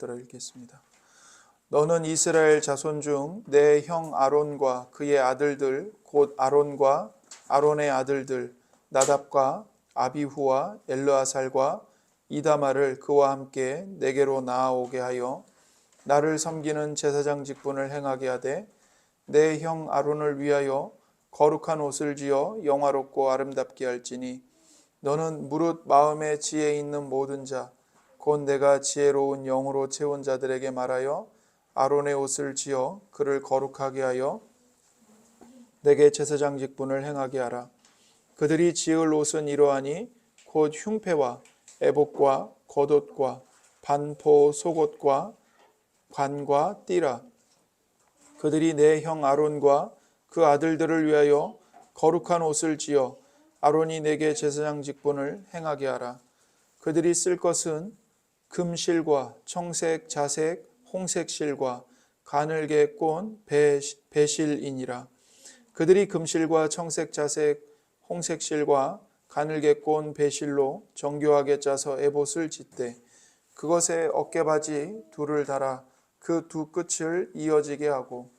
들어 읽겠습니다. 너는 이스라엘 자손 중 내 형 아론과 그의 아들들 곧 아론과 아론의 아들들 나답과 아비후와 엘르아살과 이다말을 그와 함께 내게로 나아오게 하여 나를 섬기는 제사장 직분을 행하게 하되 내 형 아론을 위하여 거룩한 옷을 지어 영화롭고 아름답게 할지니 너는 무릇 마음에 지혜 있는 모든 자 곧 내가 지혜로운 영으로 채운 자들에게 말하여 아론의 옷을 지어 그를 거룩하게 하여 내게 제사장 직분을 행하게 하라. 그들이 지을 옷은 이러하니 곧 흉패와 에봇과 겉옷과 반포 속옷과 관과 띠라. 그들이 내 형 아론과 그 아들들을 위하여 거룩한 옷을 지어 아론이 내게 제사장 직분을 행하게 하라. 그들이 쓸 것은 금실과 청색, 자색, 홍색 실과 가늘게 꼰 배실이니라. 그들이 금실과 청색, 자색, 홍색 실과 가늘게 꼰 배실로 정교하게 짜서 에봇을 짓되 그것에 어깨바지 둘을 달아 그 두 끝을 이어지게 하고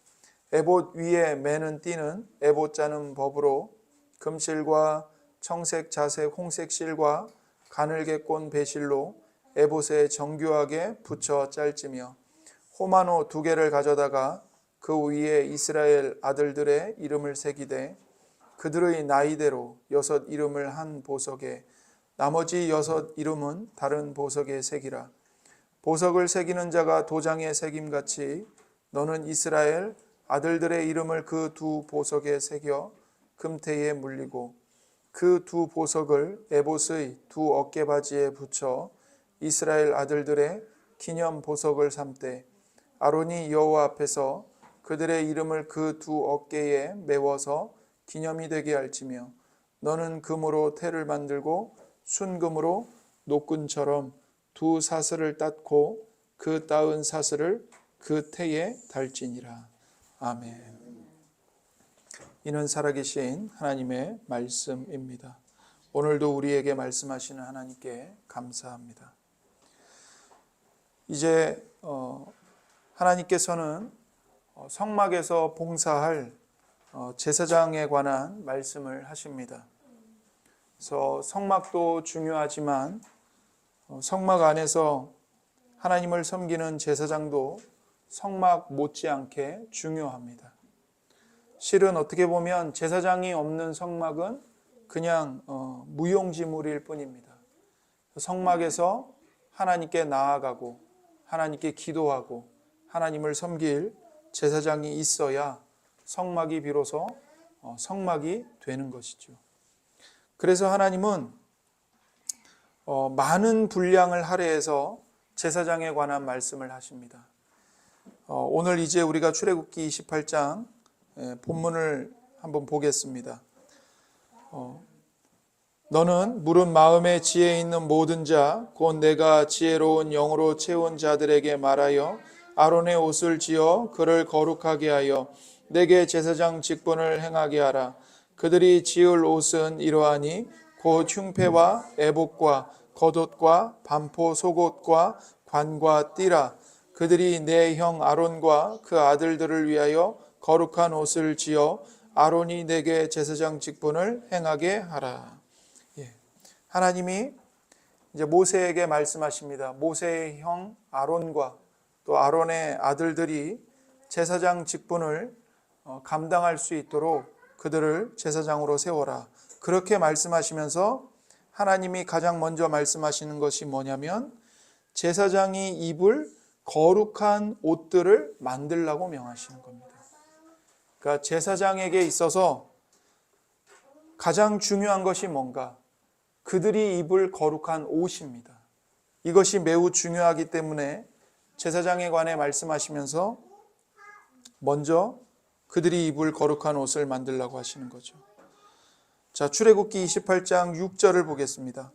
에봇 위에 매는 띠는 에봇 짜는 법으로 금실과 청색, 자색, 홍색 실과 가늘게 꼰 배실로 에봇에 정교하게 붙여 짤지며 호마노 2개를 가져다가 그 위에 이스라엘 아들들의 이름을 새기되 그들의 나이대로 6 이름을 한 보석에 나머지 6 이름은 다른 보석에 새기라. 보석을 새기는 자가 도장에 새김같이 너는 이스라엘 아들들의 이름을 그 두 보석에 새겨 금태에 물리고 그 두 보석을 에봇의 두 어깨바지에 붙여 이스라엘 아들들의 기념 보석을 삼되 아론이 여호와 앞에서 그들의 이름을 그 두 어깨에 메워서 기념이 되게 할지며 너는 금으로 태를 만들고 순금으로 노끈처럼 두 사슬을 땄고 그 따은 사슬을 그 태에 달지니라. 아멘. 이는 살아계신 하나님의 말씀입니다. 오늘도 우리에게 말씀하시는 하나님께 감사합니다. 이제 하나님께서는 성막에서 봉사할 제사장에 관한 말씀을 하십니다. 그래서 성막도 중요하지만 성막 안에서 하나님을 섬기는 제사장도 성막 못지않게 중요합니다. 실은 어떻게 보면 제사장이 없는 성막은 그냥 무용지물일 뿐입니다. 성막에서 하나님께 나아가고 하나님께 기도하고 하나님을 섬길 제사장이 있어야 성막이 비로소 성막이 되는 것이죠. 그래서 하나님은 많은 분량을 할애해서 제사장에 관한 말씀을 하십니다. 오늘 이제 우리가 출애굽기 28장 본문을 한번 보겠습니다. 너는 무릇 마음에 지혜 있는 모든 자 곧 내가 지혜로운 영으로 채운 자들에게 말하여 아론의 옷을 지어 그를 거룩하게 하여 내게 제사장 직분을 행하게 하라. 그들이 지을 옷은 이러하니 곧 흉패와 에봇과 겉옷과 반포 속옷과 관과 띠라. 그들이 내 형 아론과 그 아들들을 위하여 거룩한 옷을 지어 아론이 내게 제사장 직분을 행하게 하라. 하나님이 이제 모세에게 말씀하십니다. 모세의 형 아론과 또 아론의 아들들이 제사장 직분을 감당할 수 있도록 그들을 제사장으로 세워라. 그렇게 말씀하시면서 하나님이 가장 먼저 말씀하시는 것이 뭐냐면 제사장이 입을 거룩한 옷들을 만들라고 명하시는 겁니다. 그러니까 제사장에게 있어서 가장 중요한 것이 뭔가? 그들이 입을 거룩한 옷입니다. 이것이 매우 중요하기 때문에 제사장에 관해 말씀하시면서 먼저 그들이 입을 거룩한 옷을 만들라고 하시는 거죠. 자, 출애굽기 28장 6절을 보겠습니다.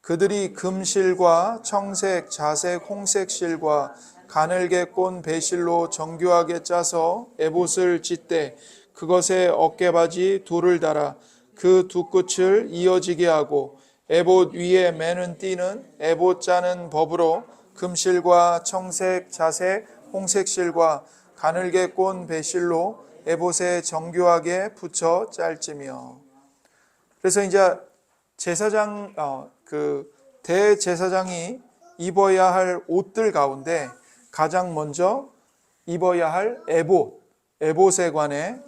그들이 금실과 청색, 자색, 홍색 실과 가늘게 꼰 배실로 정교하게 짜서 에봇을 짓되 그것에 어깨바지 둘을 달아 그 두 끝을 이어지게 하고 에봇 위에 매는 띠는 에봇 짜는 법으로 금실과 청색, 자색, 홍색 실과 가늘게 꼰 배실로 에봇에 정교하게 붙여 짤지며. 그래서 이제 제사장 대제사장이 입어야 할 옷들 가운데 가장 먼저 입어야 할 에봇에 관해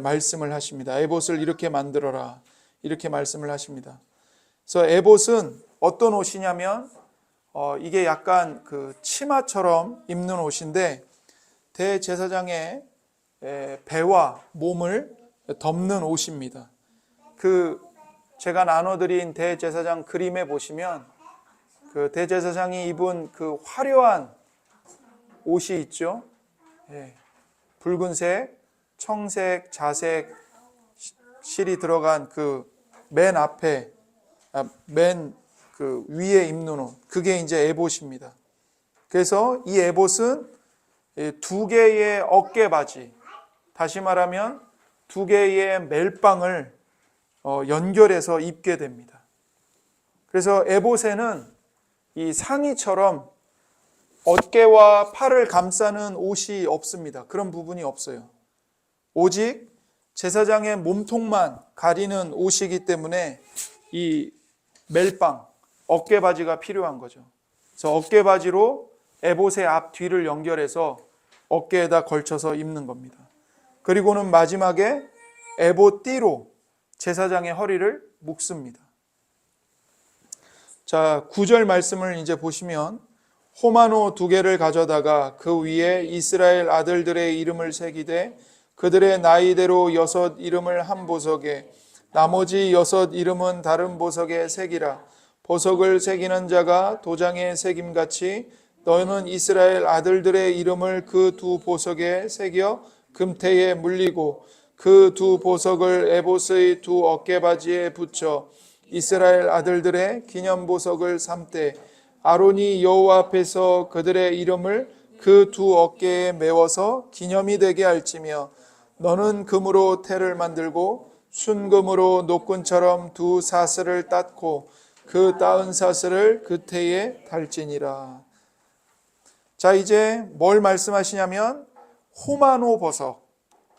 말씀을 하십니다. 에봇을 이렇게 만들어라, 이렇게 말씀을 하십니다. 그래서 에봇은 어떤 옷이냐면 이게 약간 그 치마처럼 입는 옷인데 대제사장의 배와 몸을 덮는 옷입니다. 제가 나눠드린 대제사장 그림에 보시면 그 대제사장이 입은 그 화려한 옷이 있죠. 붉은색, 청색, 자색 실이 들어간 그 맨 앞에 맨 그 위에 입는 옷, 그게 이제 에봇입니다. 그래서 이 에봇은 두 개의 어깨바지, 다시 말하면 두 개의 멜빵을 연결해서 입게 됩니다. 그래서 에봇에는 이 상의처럼 어깨와 팔을 감싸는 옷이 없습니다. 그런 부분이 없어요. 오직 제사장의 몸통만 가리는 옷이기 때문에 이 멜빵, 어깨바지가 필요한 거죠. 그래서 어깨바지로 에봇의 앞 뒤를 연결해서 어깨에다 걸쳐서 입는 겁니다. 그리고는 마지막에 에봇 띠로 제사장의 허리를 묶습니다. 자, 9절 말씀을 이제 보시면 호마노 2개를 가져다가 그 위에 이스라엘 아들들의 이름을 새기되 그들의 나이대로 6 이름을 한 보석에 나머지 6 이름은 다른 보석에 새기라. 보석을 새기는 자가 도장에 새김같이 너는 이스라엘 아들들의 이름을 그 2 보석에 새겨 금태에 물리고 그 2 보석을 에봇의 2 어깨바지에 붙여 이스라엘 아들들의 기념보석을 삼되 아론이 여호와 앞에서 그들의 이름을 그 2 어깨에 메워서 기념이 되게 할지며 너는 금으로 태를 만들고 순금으로 노끈처럼 2 사슬을 땄고 그 따은 사슬을 그 태에 달지니라. 자, 이제 뭘 말씀하시냐면 호마노 보석,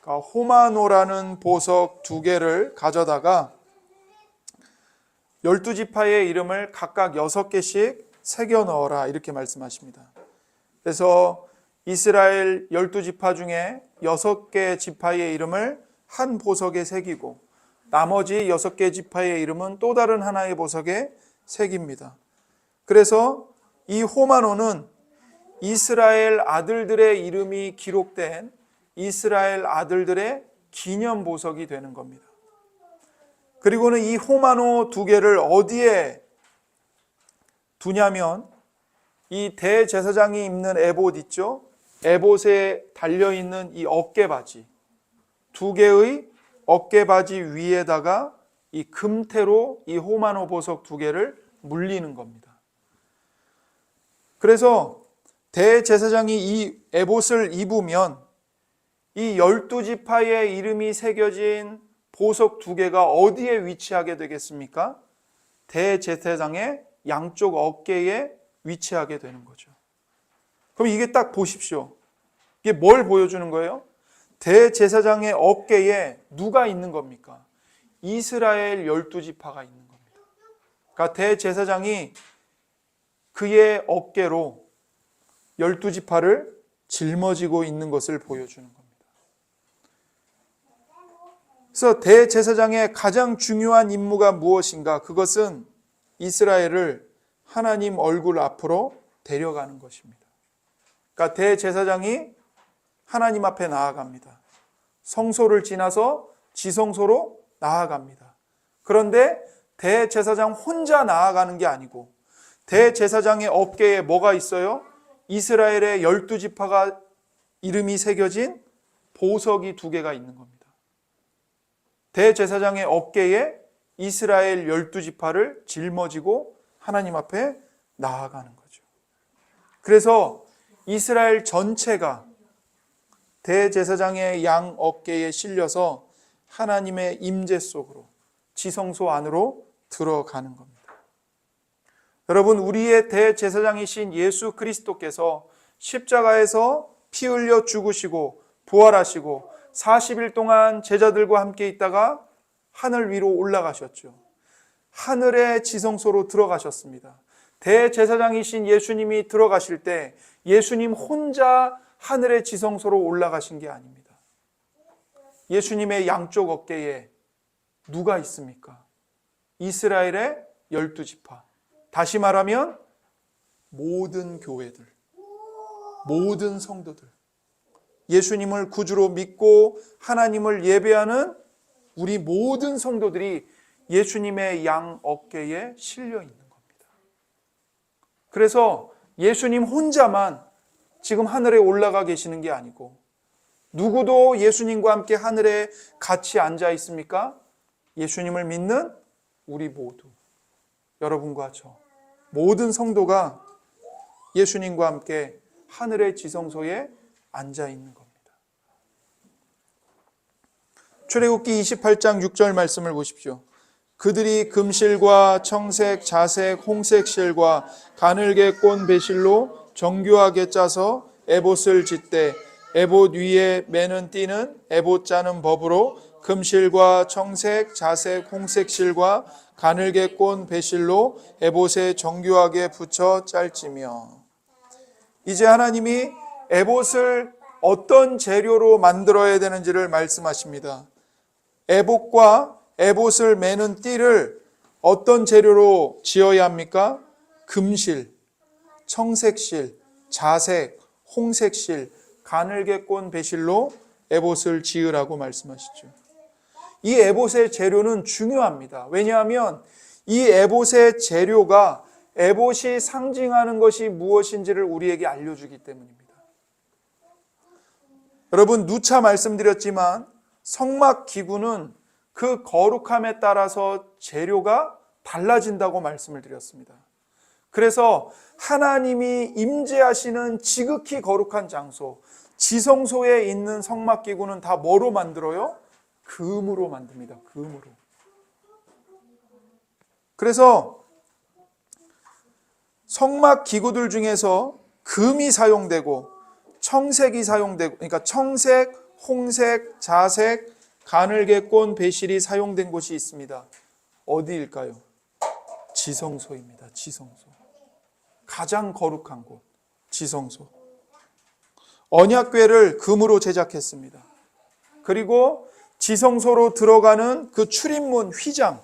그러니까 호마노라는 보석 2개를 가져다가 12지파의 이름을 각각 6개씩 새겨 넣어라, 이렇게 말씀하십니다. 그래서 이스라엘 12지파 중에 6개 지파의 이름을 한 보석에 새기고 나머지 6개 지파의 이름은 또 다른 하나의 보석에 새깁니다. 그래서 이 호마노는 이스라엘 아들들의 이름이 기록된 이스라엘 아들들의 기념 보석이 되는 겁니다. 그리고는 이 호마노 2개를 어디에 두냐면 이 대제사장이 입는 에봇 있죠? 에봇에 달려있는 이 어깨바지 2개의 어깨바지 위에다가 이 금태로 이 호마노 보석 2개를 물리는 겁니다. 그래서 대제사장이 이 에봇을 입으면 이 12지파의 이름이 새겨진 보석 2개가 어디에 위치하게 되겠습니까? 대제사장의 양쪽 어깨에 위치하게 되는 거죠. 그럼 이게 딱 보십시오. 이게 뭘 보여주는 거예요? 대제사장의 어깨에 누가 있는 겁니까? 이스라엘 12지파가 있는 겁니다. 그러니까 대제사장이 그의 어깨로 12지파를 짊어지고 있는 것을 보여주는 겁니다. 그래서 대제사장의 가장 중요한 임무가 무엇인가? 그것은 이스라엘을 하나님 얼굴 앞으로 데려가는 것입니다. 그러니까 대제사장이 하나님 앞에 나아갑니다. 성소를 지나서 지성소로 나아갑니다. 그런데 대제사장 혼자 나아가는 게 아니고 대제사장의 어깨에 뭐가 있어요? 이스라엘의 12지파가 이름이 새겨진 보석이 2개가 있는 겁니다. 대제사장의 어깨에 이스라엘 12지파를 짊어지고 하나님 앞에 나아가는 거죠. 그래서 이스라엘 전체가 대제사장의 양 어깨에 실려서 하나님의 임재 속으로 지성소 안으로 들어가는 겁니다. 여러분, 우리의 대제사장이신 예수 그리스도께서 십자가에서 피 흘려 죽으시고 부활하시고 40일 동안 제자들과 함께 있다가 하늘 위로 올라가셨죠. 하늘의 지성소로 들어가셨습니다. 대제사장이신 예수님이 들어가실 때 예수님 혼자 하늘의 지성소로 올라가신 게 아닙니다. 예수님의 양쪽 어깨에 누가 있습니까? 이스라엘의 12지파. 다시 말하면 모든 교회들, 모든 성도들, 예수님을 구주로 믿고 하나님을 예배하는 우리 모든 성도들이 예수님의 양 어깨에 실려 있는 겁니다. 그래서 예수님 혼자만 지금 하늘에 올라가 계시는 게 아니고 누구도 예수님과 함께 하늘에 같이 앉아 있습니까? 예수님을 믿는 우리 모두, 여러분과 저 모든 성도가 예수님과 함께 하늘의 지성소에 앉아 있는 겁니다. 출애굽기 28장 6절 말씀을 보십시오. 그들이 금실과 청색, 자색, 홍색 실과 가늘게 꼰 배실로 정교하게 짜서 에봇을 짓되 에봇 위에 매는 띠는 에봇 짜는 법으로 금실과 청색, 자색, 홍색 실과 가늘게 꼰 배실로 에봇에 정교하게 붙여 짤지며. 이제 하나님이 에봇을 어떤 재료로 만들어야 되는지를 말씀하십니다. 에봇과 에봇을 매는 띠를 어떤 재료로 지어야 합니까? 금실, 청색실, 자색, 홍색실, 가늘게 꼰 배실로 에봇을 지으라고 말씀하시죠. 이 에봇의 재료는 중요합니다. 왜냐하면 이 에봇의 재료가 에봇이 상징하는 것이 무엇인지를 우리에게 알려주기 때문입니다. 여러분, 누차 말씀드렸지만 성막 기구는 그 거룩함에 따라서 재료가 달라진다고 말씀을 드렸습니다. 그래서 하나님이 임재하시는 지극히 거룩한 장소, 지성소에 있는 성막 기구는 다 뭐로 만들어요? 금으로 만듭니다. 금으로. 그래서 성막 기구들 중에서 금이 사용되고 청색이 사용되고, 그러니까 청색, 홍색, 자색, 가늘게 꼰 배실이 사용된 곳이 있습니다. 어디일까요? 지성소입니다. 지성소. 가장 거룩한 곳, 지성소. 언약궤를 금으로 제작했습니다. 그리고 지성소로 들어가는 그 출입문 휘장,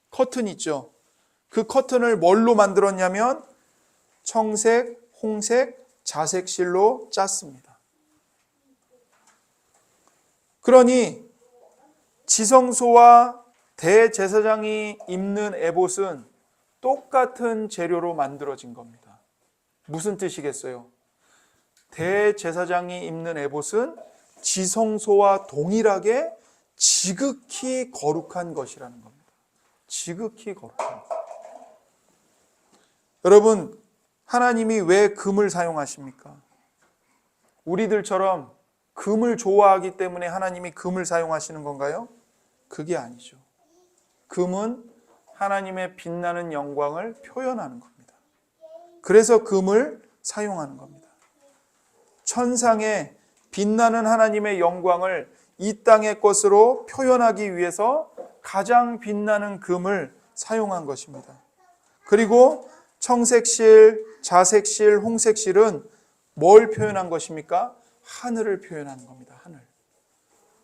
커튼 있죠. 그 커튼을 뭘로 만들었냐면 청색, 홍색, 자색 실로 짰습니다. 그러니 지성소와 대제사장이 입는 에봇은 똑같은 재료로 만들어진 겁니다. 무슨 뜻이겠어요? 대제사장이 입는 에봇은 지성소와 동일하게 지극히 거룩한 것이라는 겁니다. 지극히 거룩한 것. 여러분, 하나님이 왜 금을 사용하십니까? 우리들처럼 금을 좋아하기 때문에 하나님이 금을 사용하시는 건가요? 그게 아니죠. 금은 하나님의 빛나는 영광을 표현하는 겁니다. 그래서 금을 사용하는 겁니다. 천상의 빛나는 하나님의 영광을 이 땅의 것으로 표현하기 위해서 가장 빛나는 금을 사용한 것입니다. 그리고 청색실, 자색실, 홍색실은 뭘 표현한 것입니까? 하늘을 표현하는 겁니다. 하늘.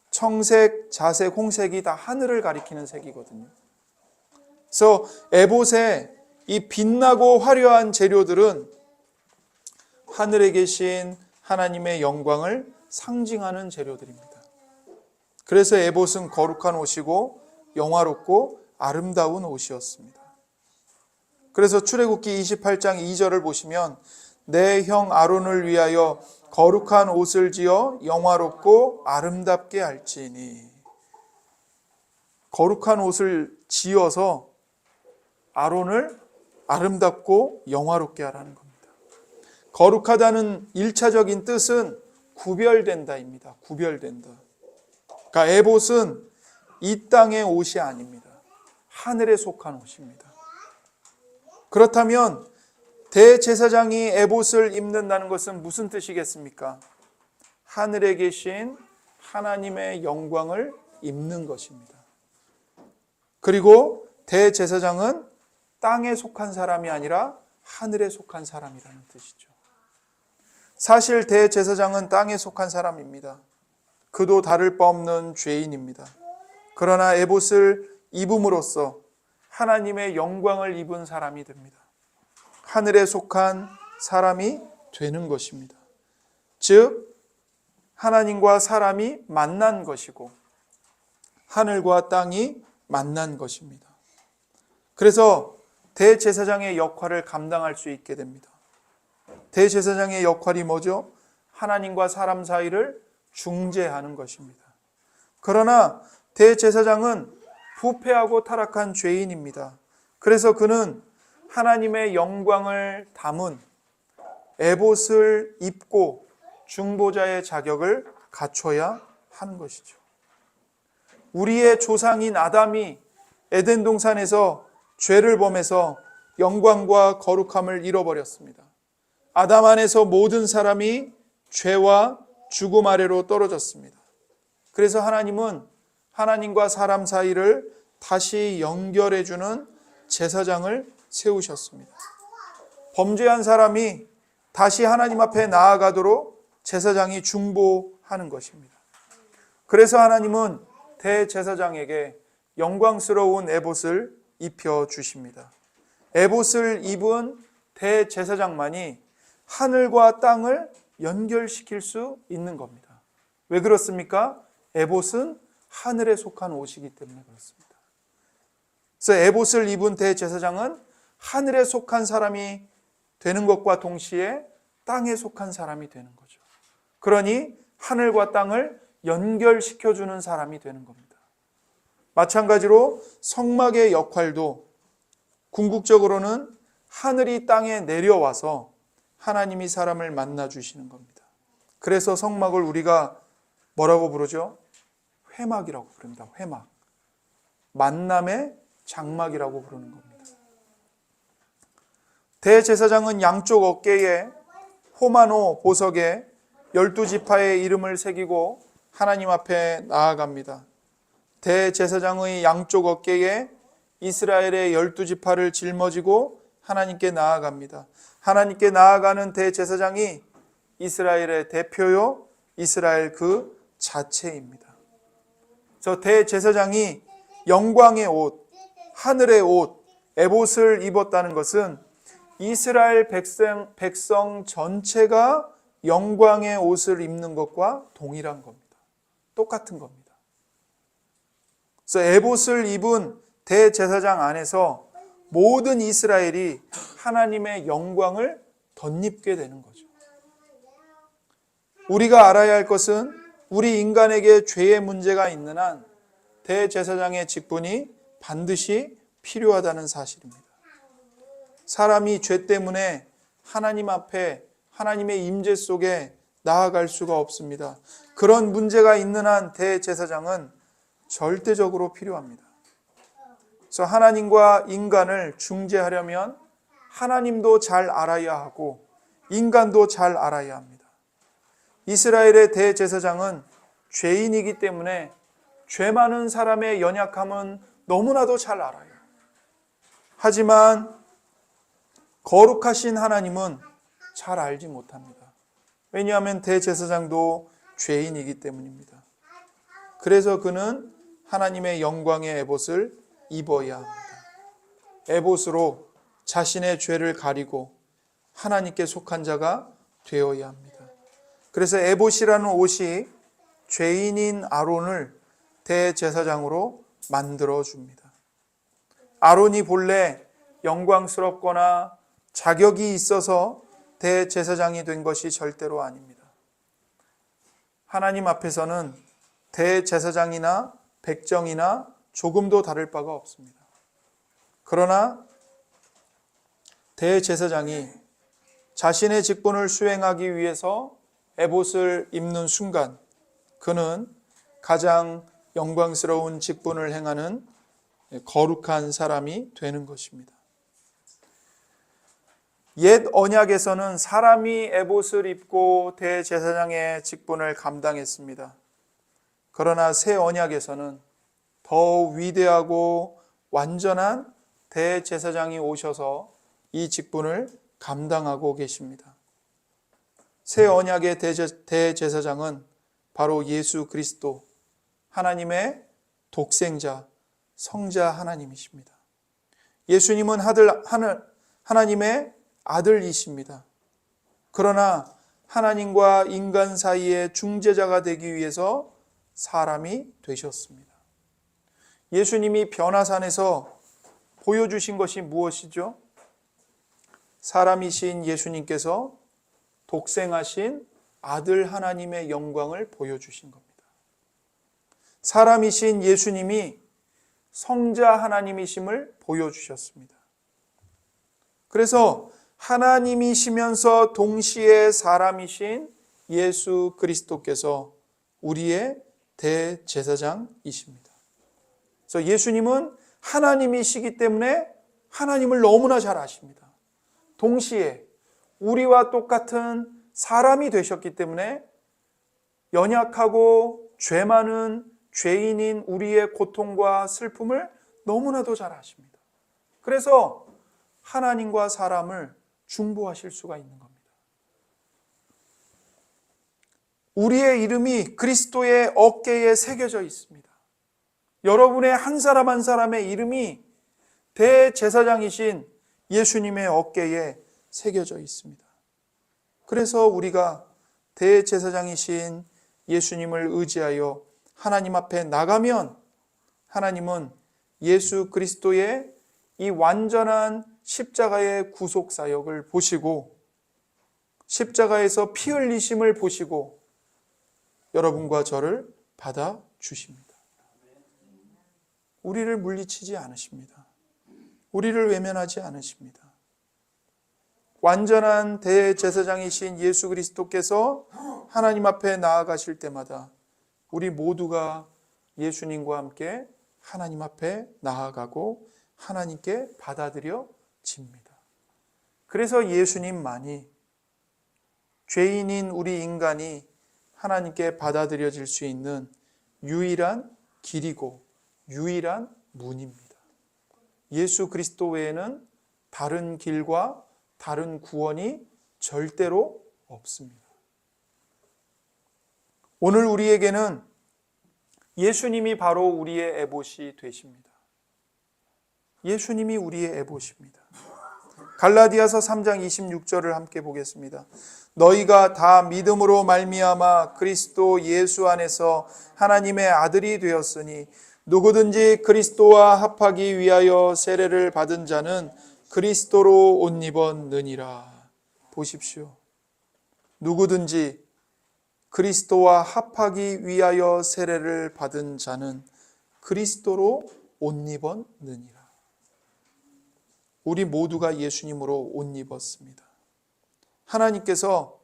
청색, 자색, 홍색이 다 하늘을 가리키는 색이거든요. 그래서 에봇의 이 빛나고 화려한 재료들은 하늘에 계신 하나님의 영광을 상징하는 재료들입니다. 그래서 에봇은 거룩한 옷이고 영화롭고 아름다운 옷이었습니다. 그래서 출애굽기 28장 2절을 보시면 내 형 아론을 위하여 거룩한 옷을 지어 영화롭고 아름답게 할지니. 거룩한 옷을 지어서 아론을 아름답고 영화롭게 하라는 겁니다. 거룩하다는 1차적인 뜻은 구별된다입니다. 구별된다. 그러니까 에봇은 이 땅의 옷이 아닙니다. 하늘에 속한 옷입니다. 그렇다면 대제사장이 에봇을 입는다는 것은 무슨 뜻이겠습니까? 하늘에 계신 하나님의 영광을 입는 것입니다. 그리고 대제사장은 땅에 속한 사람이 아니라 하늘에 속한 사람이라는 뜻이죠. 사실 대제사장은 땅에 속한 사람입니다. 그도 다를 바 없는 죄인입니다. 그러나 에봇을 입음으로써 하나님의 영광을 입은 사람이 됩니다. 하늘에 속한 사람이 되는 것입니다. 즉 하나님과 사람이 만난 것이고 하늘과 땅이 만난 것입니다. 그래서 대제사장의 역할을 감당할 수 있게 됩니다. 대제사장의 역할이 뭐죠? 하나님과 사람 사이를 중재하는 것입니다. 그러나 대제사장은 부패하고 타락한 죄인입니다. 그래서 그는 하나님의 영광을 담은 에봇을 입고 중보자의 자격을 갖춰야 하는 것이죠. 우리의 조상인 아담이 에덴 동산에서 죄를 범해서 영광과 거룩함을 잃어버렸습니다. 아담 안에서 모든 사람이 죄와 죽음 아래로 떨어졌습니다. 그래서 하나님은 하나님과 사람 사이를 다시 연결해주는 제사장을 세우셨습니다. 범죄한 사람이 다시 하나님 앞에 나아가도록 제사장이 중보하는 것입니다. 그래서 하나님은 대제사장에게 영광스러운 에봇을 입혀주십니다. 에봇을 입은 대제사장만이 하늘과 땅을 연결시킬 수 있는 겁니다. 왜 그렇습니까? 에봇은 하늘에 속한 옷이기 때문에 그렇습니다. 그래서 에봇을 입은 대제사장은 하늘에 속한 사람이 되는 것과 동시에 땅에 속한 사람이 되는 거죠. 그러니 하늘과 땅을 연결시켜주는 사람이 되는 겁니다. 마찬가지로 성막의 역할도 궁극적으로는 하늘이 땅에 내려와서 하나님이 사람을 만나 주시는 겁니다. 그래서 성막을 우리가 뭐라고 부르죠? 회막이라고 부릅니다. 회막. 만남의 장막이라고 부르는 겁니다. 대제사장은 양쪽 어깨에 호마노 보석에 12지파의 이름을 새기고 하나님 앞에 나아갑니다. 대제사장의 양쪽 어깨에 이스라엘의 12지파를 жил머지고 하나님께 나아갑니다. 하나님께 나아가는 대제사장이 이스라엘의 대표요, 이스라엘 그 자체입니다. 저 대제사장이 영광의 옷, 하늘의 옷, 에봇을 입었다는 것은 이스라엘 백성 전체가 영광의 옷을 입는 것과 동일한 겁니다. 똑같은 겁니다. 그래서 에봇을 입은 대제사장 안에서 모든 이스라엘이 하나님의 영광을 덧입게 되는 거죠. 우리가 알아야 할 것은 우리 인간에게 죄의 문제가 있는 한 대제사장의 직분이 반드시 필요하다는 사실입니다. 사람이 죄 때문에 하나님 앞에 하나님의 임재 속에 나아갈 수가 없습니다. 그런 문제가 있는 한 대제사장은 절대적으로 필요합니다. 그래서 하나님과 인간을 중재하려면 하나님도 잘 알아야 하고 인간도 잘 알아야 합니다. 이스라엘의 대제사장은 죄인이기 때문에 죄 많은 사람의 연약함은 너무나도 잘 알아요. 하지만 거룩하신 하나님은 잘 알지 못합니다. 왜냐하면 대제사장도 죄인이기 때문입니다. 그래서 그는 하나님의 영광의 에봇을 입어야 합니다. 에봇으로 자신의 죄를 가리고 하나님께 속한 자가 되어야 합니다. 그래서 에봇이라는 옷이 죄인인 아론을 대제사장으로 만들어 줍니다. 아론이 본래 영광스럽거나 자격이 있어서 대제사장이 된 것이 절대로 아닙니다. 하나님 앞에서는 대제사장이나 백정이나 조금도 다를 바가 없습니다. 그러나 대제사장이 자신의 직분을 수행하기 위해서 에봇을 입는 순간 그는 가장 영광스러운 직분을 행하는 거룩한 사람이 되는 것입니다. 옛 언약에서는 사람이 에봇을 입고 대제사장의 직분을 감당했습니다. 그러나 새 언약에서는 더 위대하고 완전한 대제사장이 오셔서 이 직분을 감당하고 계십니다. 새 언약의 대제사장은 바로 예수 그리스도, 하나님의 독생자, 성자 하나님이십니다. 예수님은 하나님의 아들이십니다. 그러나 하나님과 인간 사이의 중재자가 되기 위해서 사람이 되셨습니다. 예수님이 변화산에서 보여주신 것이 무엇이죠? 사람이신 예수님께서 독생하신 아들 하나님의 영광을 보여주신 겁니다. 사람이신 예수님이 성자 하나님이심을 보여주셨습니다. 그래서 하나님이시면서 동시에 사람이신 예수 그리스도께서 우리의 대제사장이십니다. 그래서 예수님은 하나님이시기 때문에 하나님을 너무나 잘 아십니다. 동시에 우리와 똑같은 사람이 되셨기 때문에 연약하고 죄 많은 죄인인 우리의 고통과 슬픔을 너무나도 잘 아십니다. 그래서 하나님과 사람을 중보하실 수가 있는 겁니다. 우리의 이름이 그리스도의 어깨에 새겨져 있습니다. 여러분의 한 사람 한 사람의 이름이 대제사장이신 예수님의 어깨에 새겨져 있습니다. 그래서 우리가 대제사장이신 예수님을 의지하여 하나님 앞에 나가면 하나님은 예수 그리스도의 이 완전한 십자가의 구속 사역을 보시고 십자가에서 피 흘리심을 보시고 여러분과 저를 받아 주십니다. 우리를 물리치지 않으십니다. 우리를 외면하지 않으십니다. 완전한 대제사장이신 예수 그리스도께서 하나님 앞에 나아가실 때마다 우리 모두가 예수님과 함께 하나님 앞에 나아가고 하나님께 받아들여집니다. 그래서 예수님만이 죄인인 우리 인간이 하나님께 받아들여질 수 있는 유일한 길이고 유일한 문입니다. 예수 그리스도 외에는 다른 길과 다른 구원이 절대로 없습니다. 오늘 우리에게는 예수님이 바로 우리의 에봇이 되십니다. 예수님이 우리의 에봇입니다. 갈라디아서 3장 26절을 함께 보겠습니다. 너희가 다 믿음으로 말미암아 그리스도 예수 안에서 하나님의 아들이 되었으니 누구든지 그리스도와 합하기 위하여 세례를 받은 자는 그리스도로 옷 입었느니라. 보십시오. 누구든지 그리스도와 합하기 위하여 세례를 받은 자는 그리스도로 옷 입었느니라. 우리 모두가 예수님으로 옷 입었습니다. 하나님께서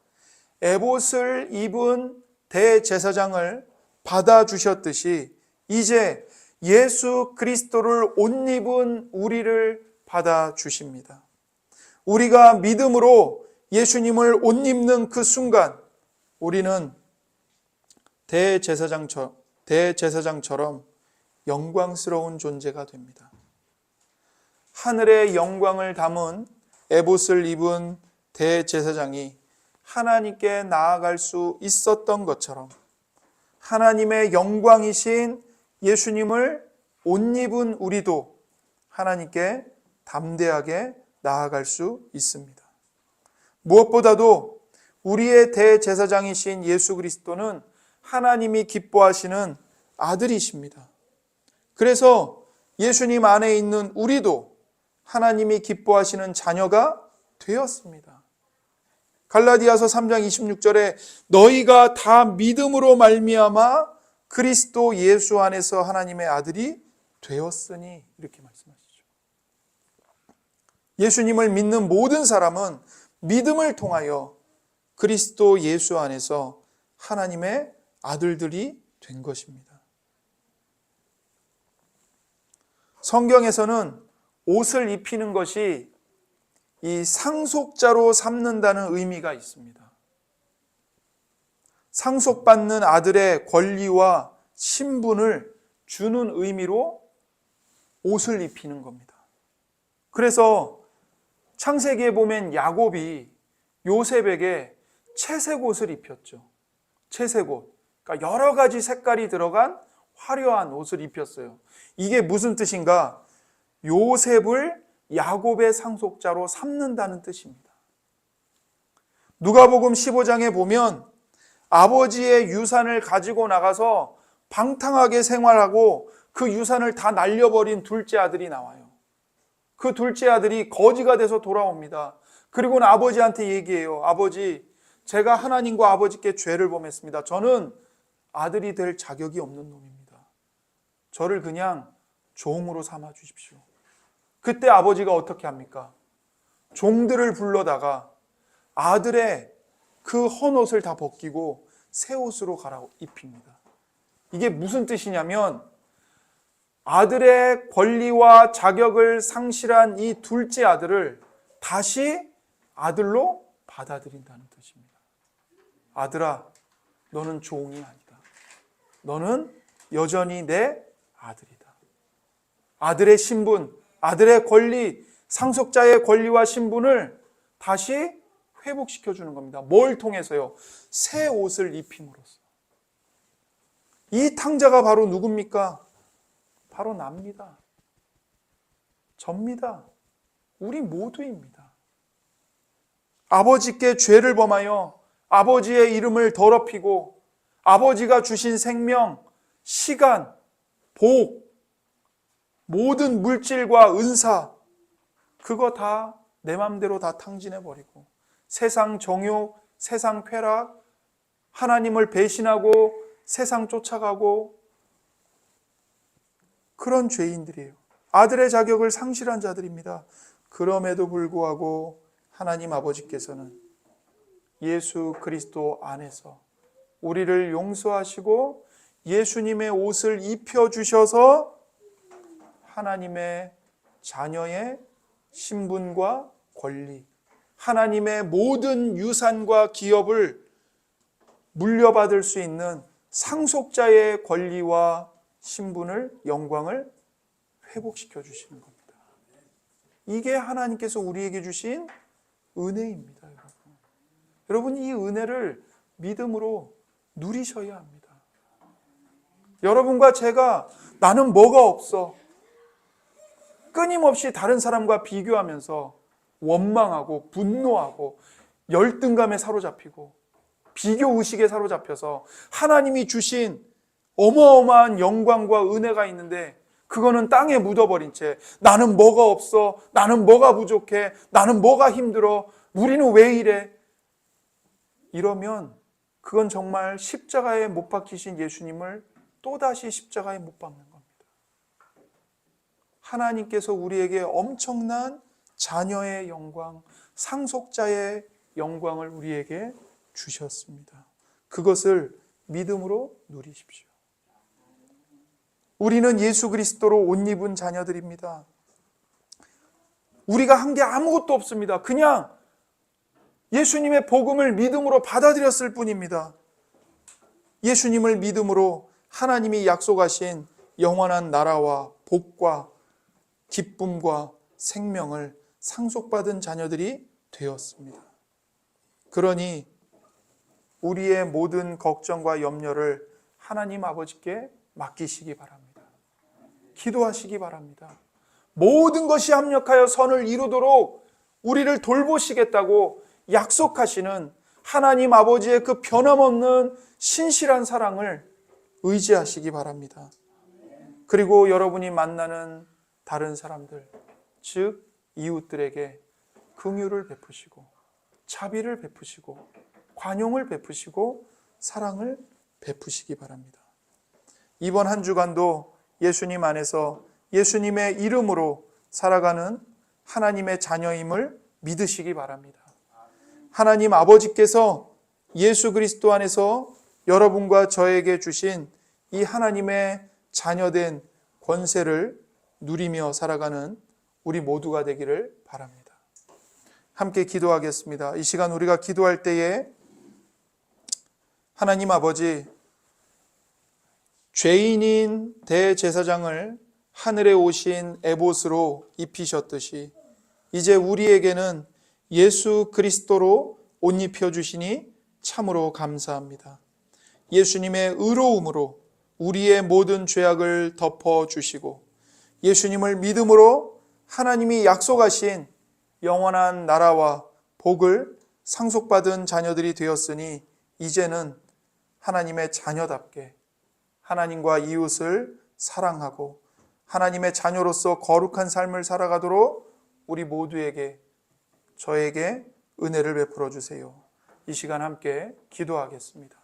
에봇을 입은 대제사장을 받아주셨듯이 이제 예수 그리스도를 옷 입은 우리를 받아주십니다. 우리가 믿음으로 예수님을 옷 입는 그 순간 우리는 대제사장처럼 영광스러운 존재가 됩니다. 하늘의 영광을 담은 에봇을 입은 대제사장이 하나님께 나아갈 수 있었던 것처럼 하나님의 영광이신 예수님을 옷 입은 우리도 하나님께 담대하게 나아갈 수 있습니다. 무엇보다도 우리의 대제사장이신 예수 그리스도는 하나님이 기뻐하시는 아들이십니다. 그래서 예수님 안에 있는 우리도 하나님이 기뻐하시는 자녀가 되었습니다. 갈라디아서 3장 26절에 너희가 다 믿음으로 말미암아 그리스도 예수 안에서 하나님의 아들이 되었으니 이렇게 말씀하시죠. 예수님을 믿는 모든 사람은 믿음을 통하여 그리스도 예수 안에서 하나님의 아들들이 된 것입니다. 성경에서는 옷을 입히는 것이 이 상속자로 삼는다는 의미가 있습니다. 상속받는 아들의 권리와 신분을 주는 의미로 옷을 입히는 겁니다. 그래서 창세기에 보면 야곱이 요셉에게 채색 옷을 입혔죠. 채색 옷. 그러니까 여러 가지 색깔이 들어간 화려한 옷을 입혔어요. 이게 무슨 뜻인가? 요셉을 야곱의 상속자로 삼는다는 뜻입니다. 누가복음 15장에 보면 아버지의 유산을 가지고 나가서 방탕하게 생활하고 그 유산을 다 날려버린 둘째 아들이 나와요. 그 둘째 아들이 거지가 돼서 돌아옵니다. 그리고는 아버지한테 얘기해요. 아버지, 제가 하나님과 아버지께 죄를 범했습니다. 저는 아들이 될 자격이 없는 놈입니다. 저를 그냥 종으로 삼아 주십시오. 그때 아버지가 어떻게 합니까? 종들을 불러다가 아들의 그 헌옷을 다 벗기고 새 옷으로 갈아입힙니다. 이게 무슨 뜻이냐면 아들의 권리와 자격을 상실한 이 둘째 아들을 다시 아들로 받아들인다는 뜻입니다. 아들아, 너는 종이 아니다. 너는 여전히 내 아들이다. 아들의 신분, 아들의 권리, 상속자의 권리와 신분을 다시 회복시켜주는 겁니다. 뭘 통해서요? 새 옷을 입힘으로써. 이 탕자가 바로 누굽니까? 바로 납니다. 접니다. 우리 모두입니다. 아버지께 죄를 범하여 아버지의 이름을 더럽히고 아버지가 주신 생명, 시간, 복, 모든 물질과 은사, 그거 다 내 맘대로 다 탕진해버리고 세상 정욕, 세상 쾌락, 하나님을 배신하고 세상 쫓아가고 그런 죄인들이에요. 아들의 자격을 상실한 자들입니다. 그럼에도 불구하고 하나님 아버지께서는 예수 그리스도 안에서 우리를 용서하시고 예수님의 옷을 입혀주셔서 하나님의 자녀의 신분과 권리, 하나님의 모든 유산과 기업을 물려받을 수 있는 상속자의 권리와 신분을, 영광을 회복시켜 주시는 겁니다. 이게 하나님께서 우리에게 주신 은혜입니다. 여러분, 이 은혜를 믿음으로 누리셔야 합니다. 여러분과 제가 나는 뭐가 없어, 끊임없이 다른 사람과 비교하면서 원망하고 분노하고 열등감에 사로잡히고 비교의식에 사로잡혀서 하나님이 주신 어마어마한 영광과 은혜가 있는데 그거는 땅에 묻어버린 채 나는 뭐가 없어, 나는 뭐가 부족해, 나는 뭐가 힘들어, 우리는 왜 이래, 이러면 그건 정말 십자가에 못 박히신 예수님을 또다시 십자가에 못 박는 겁니다. 하나님께서 우리에게 엄청난 자녀의 영광, 상속자의 영광을 우리에게 주셨습니다. 그것을 믿음으로 누리십시오. 우리는 예수 그리스도로 옷 입은 자녀들입니다. 우리가 한 게 아무것도 없습니다. 그냥 예수님의 복음을 믿음으로 받아들였을 뿐입니다. 예수님을 믿음으로 하나님이 약속하신 영원한 나라와 복과 기쁨과 생명을 상속받은 자녀들이 되었습니다. 그러니 우리의 모든 걱정과 염려를 하나님 아버지께 맡기시기 바랍니다. 기도하시기 바랍니다. 모든 것이 합력하여 선을 이루도록 우리를 돌보시겠다고 약속하시는 하나님 아버지의 그 변함없는 신실한 사랑을 의지하시기 바랍니다. 그리고 여러분이 만나는 다른 사람들, 즉 이웃들에게 긍휼을 베푸시고 자비를 베푸시고 관용을 베푸시고 사랑을 베푸시기 바랍니다. 이번 한 주간도 예수님 안에서 예수님의 이름으로 살아가는 하나님의 자녀임을 믿으시기 바랍니다. 하나님 아버지께서 예수 그리스도 안에서 여러분과 저에게 주신 이 하나님의 자녀된 권세를 누리며 살아가는 우리 모두가 되기를 바랍니다. 함께 기도하겠습니다. 이 시간 우리가 기도할 때에 하나님 아버지, 죄인인 대제사장을 하늘에 오신 에봇으로 입히셨듯이 이제 우리에게는 예수 그리스도로 옷 입혀주시니 참으로 감사합니다. 예수님의 의로움으로 우리의 모든 죄악을 덮어주시고 예수님을 믿음으로 하나님이 약속하신 영원한 나라와 복을 상속받은 자녀들이 되었으니 이제는 하나님의 자녀답게 하나님과 이웃을 사랑하고 하나님의 자녀로서 거룩한 삶을 살아가도록 우리 모두에게, 저에게 은혜를 베풀어 주세요. 이 시간 함께 기도하겠습니다.